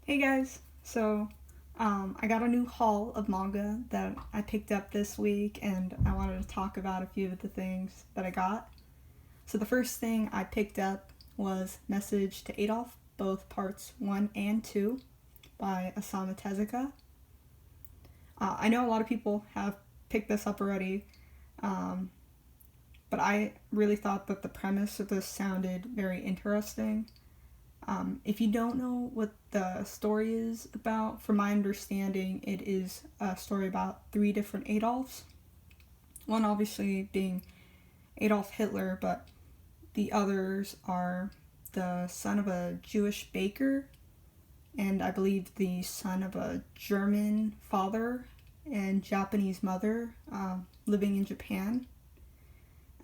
Hey guys, I got a new haul of manga that I picked up this week, and I wanted to talk about a few of the things that I got. So, the first thing I picked up was Message to Adolf, both parts 1 and 2 by Osamu Tezuka. I know a lot of people have picked this up already, um, but I really thought that the premise of this sounded very interesting. If you don't know what the story is about, from my understanding, it is a story about three different Adolfs. One obviously being Adolf Hitler, but the others are the son of a Jewish baker, and I believe the son of a German father and Japanese mother living in Japan.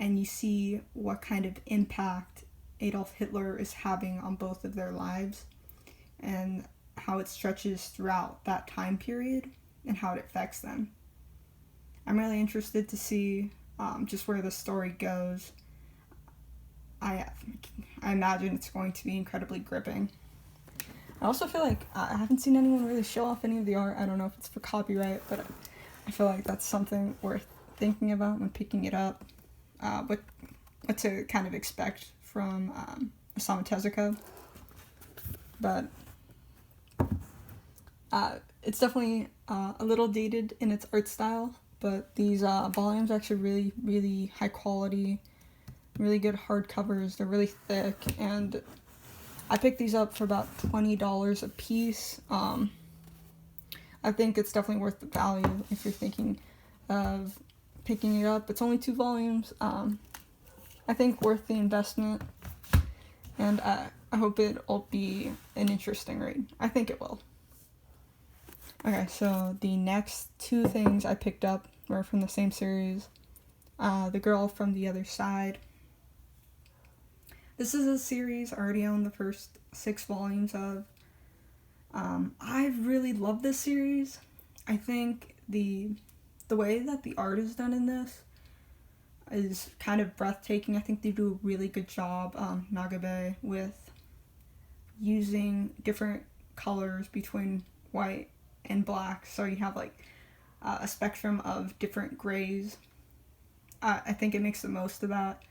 And you see what kind of impact Adolf Hitler is having on both of their lives and how it stretches throughout that time period and how it affects them. I'm really interested to see just where the story goes. I, I imagine it's going to be incredibly gripping. I also feel like I haven't seen anyone really show off any of the art. I don't know if it's for copyright, but I feel like that's something worth thinking about when picking it up. What to kind of expect from Osamu Tezuka. But it's definitely a little dated in its art style, but these volumes are actually really, really high quality, really good hardcovers. They're really thick, and I picked these up for about $20 a piece. I think it's definitely worth the value if you're thinking of picking it up. It's only 2 volumes. I think worth the investment, and I hope it'll be an interesting read. I think it will. Okay, so the next two things I picked up were from the same series. The Girl from the Other Side. This is a series I already own the first 6 volumes of. I really love this series. I think the way that the art is done in this is kind of breathtaking. I think they do a really good job, Nagabe, with using different colors between white and black. So you have like a spectrum of different grays. I think it makes the most of that.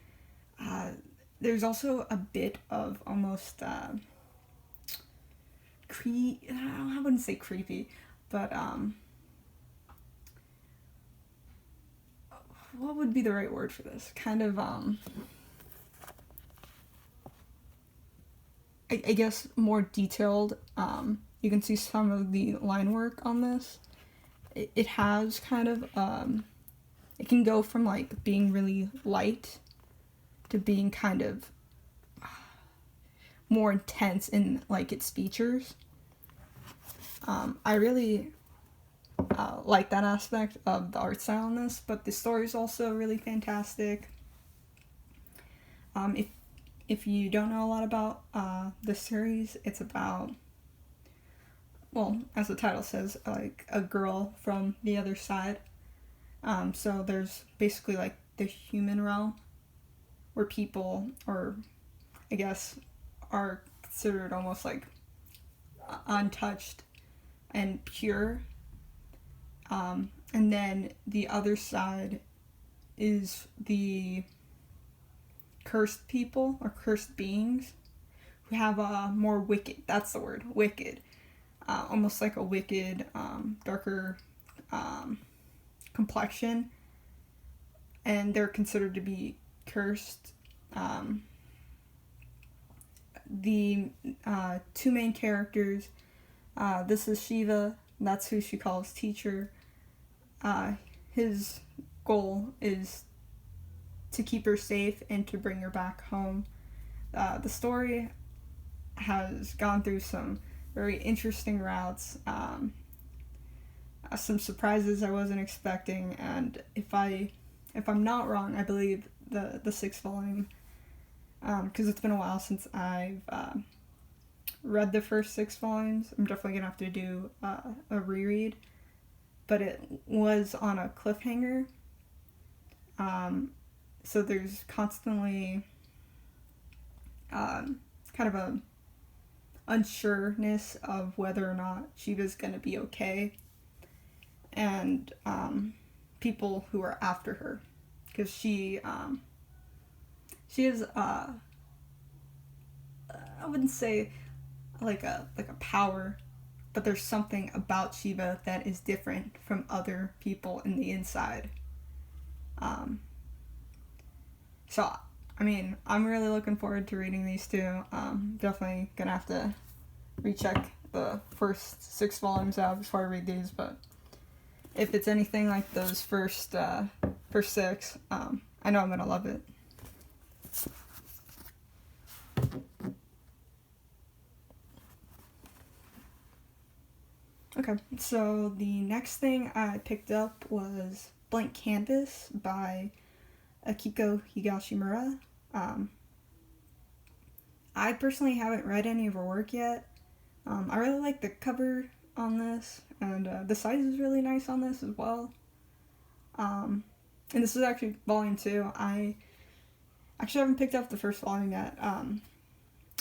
There's also a bit of almost I wouldn't say creepy, but what would be the right word for this? Kind of I guess more detailed. You can see some of the line work on this. It has kind of it can go from like being really light to being kind of more intense in like its features. I really like that aspect of the art style in this, but the story is also really fantastic. If you don't know a lot about the series, it's about, well, as the title says, like a girl from the other side. So there's basically like the human realm where people, or I guess, are considered almost like untouched and pure. And then the other side is the cursed people or cursed beings who have a more wicked, that's the word, wicked, almost like a wicked, darker complexion, and they're considered to be cursed. The two main characters, this is Shiva, that's who she calls teacher. His goal is to keep her safe and to bring her back home. The story has gone through some very interesting routes, some surprises I wasn't expecting, and if I'm not wrong, I believe the 6th volume, because it's been a while since I've read the first 6 volumes. I'm definitely gonna have to do a reread, but it was on a cliffhanger. So there's constantly kind of a unsureness of whether or not Shiva's gonna be okay, and people who are after her, because she is I wouldn't say like a power, but there's something about Shiva that is different from other people in the inside. So, I mean, I'm really looking forward to reading these two. Definitely gonna have to recheck the first 6 volumes out before I read these, but if it's anything like those first 6, I know I'm gonna love it. Okay, so the next thing I picked up was Blank Canvas by Akiko Higashimura. I personally haven't read any of her work yet. I really like the cover on this, and the size is really nice on this as well. And this is actually volume 2. I actually haven't picked up the first volume yet.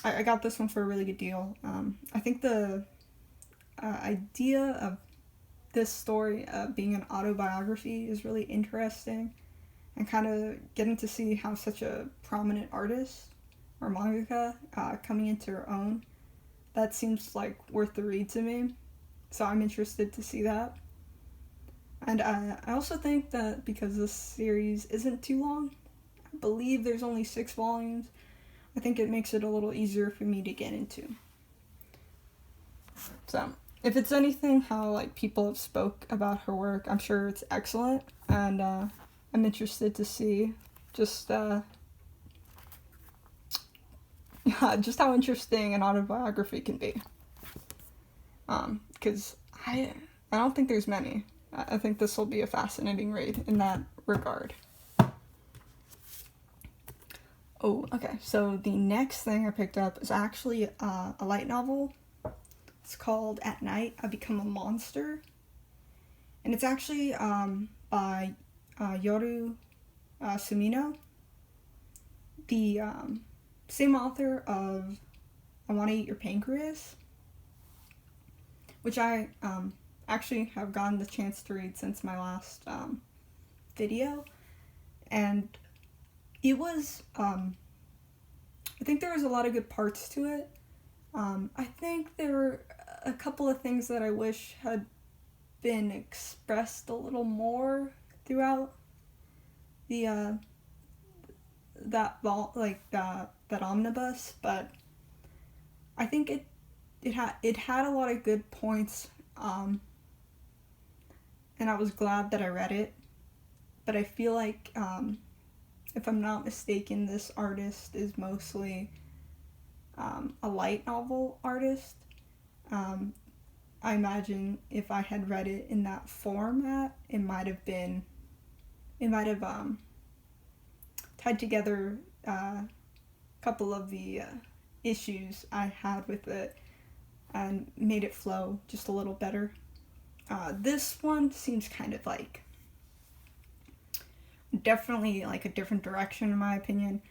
I got this one for a really good deal. I think the idea of this story being an autobiography is really interesting, and kind of getting to see how such a prominent artist or mangaka coming into her own, that seems like worth the read to me. So I'm interested to see that. And I also think that because this series isn't too long, I believe there's only 6 volumes, I think it makes it a little easier for me to get into. So if it's anything how like people have spoke about her work, I'm sure it's excellent, and I'm interested to see just just how interesting an autobiography can be. Because I don't think there's many. I think this will be a fascinating read in that regard. Oh, okay. So the next thing I picked up is actually a light novel. It's called At Night I Become a Monster. And it's actually by Yoru Sumino, the same author of I Want to Eat Your Pancreas, which I actually have gotten the chance to read since my last video. And it was, I think there was a lot of good parts to it. I think there were a couple of things that I wish had been expressed a little more throughout the that omnibus, but I think it had a lot of good points, and I was glad that I read it. But I feel like, if I'm not mistaken, this artist is mostly a light novel artist. I imagine if I had read it in that format, it might have tied together a couple of the issues I had with it and made it flow just a little better. This one seems kind of like definitely like a different direction in my opinion.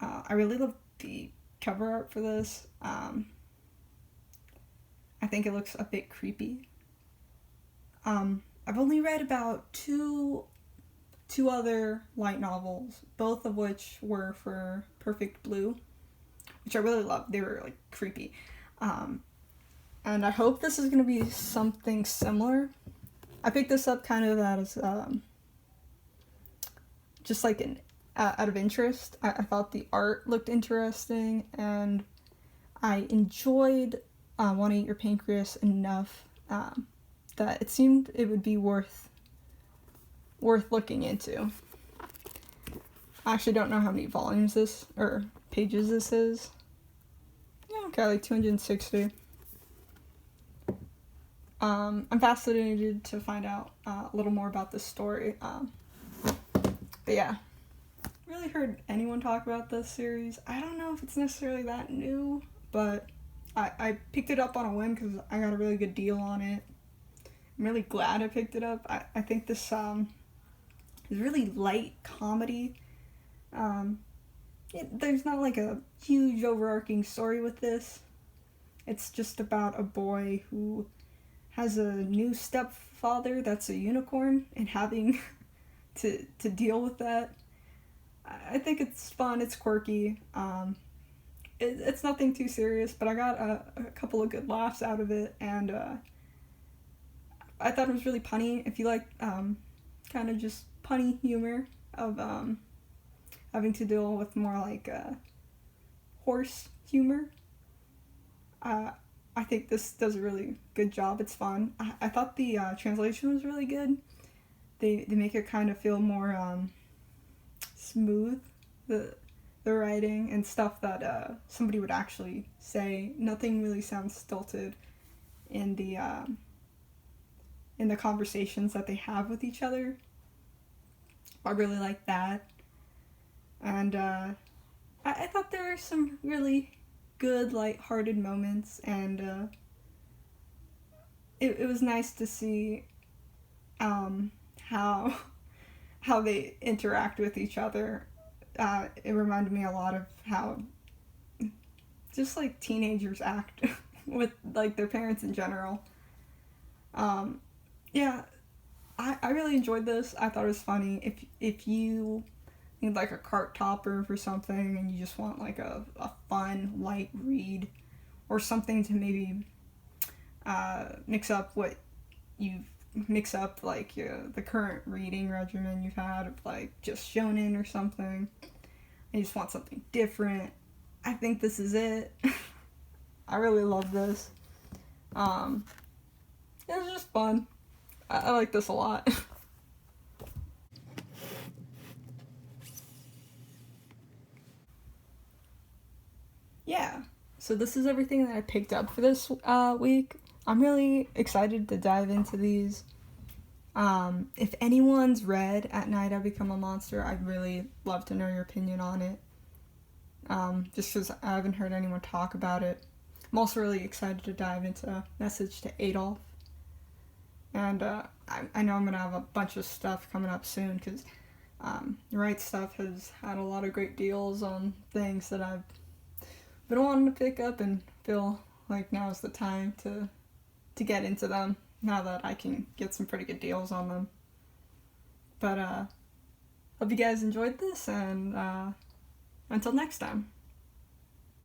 I really love the cover art for this. I think it looks a bit creepy. I've only read about two other light novels, both of which were for Perfect Blue, which I really loved. They were like creepy. And I hope this is going to be something similar. I picked this up kind of as just like an out of interest. I thought the art looked interesting, and I enjoyed Want to Eat Your Pancreas enough that it seemed it would be worth looking into. I actually don't know how many volumes this or pages this is. Yeah, okay, like 260. I'm fascinated to find out a little more about this story. But yeah, really heard anyone talk about this series. I don't know if it's necessarily that new, but I picked it up on a whim because I got a really good deal on it. I'm really glad I picked it up. I think this is really light comedy. There's not like a huge overarching story with this. It's just about a boy who has a new stepfather that's a unicorn and having to deal with that. I think it's fun, it's quirky. It's nothing too serious, but I got a couple of good laughs out of it, and I thought it was really punny. If you like kind of just punny humor of having to deal with more like horse humor, I think this does a really good job. It's fun. I thought the translation was really good. They make it kind of feel more smooth, the writing and stuff that somebody would actually say. Nothing really sounds stilted in the conversations that they have with each other. I really like that. And I thought there were some really good, light-hearted moments, and it was nice to see how they interact with each other. It reminded me a lot of how just like teenagers act with like their parents in general. Yeah, I really enjoyed this. I thought it was funny. If you need like a cart topper for something and you just want like a fun light read or something to maybe mix up like the current reading regimen you've had of like just shonen or something, and you just want something different, I think this is it. I really love this. It was just fun. I like this a lot. Yeah, so this is everything that I picked up for this week. I'm really excited to dive into these. If anyone's read At Night I Become a Monster, I'd really love to know your opinion on it. Just because I haven't heard anyone talk about it. I'm also really excited to dive into Message to Adolf. And I know I'm going to have a bunch of stuff coming up soon because Right Stuff has had a lot of great deals on things that I've been wanting to pick up and feel like now's the time to get into them now that I can get some pretty good deals on them. But hope you guys enjoyed this, and until next time.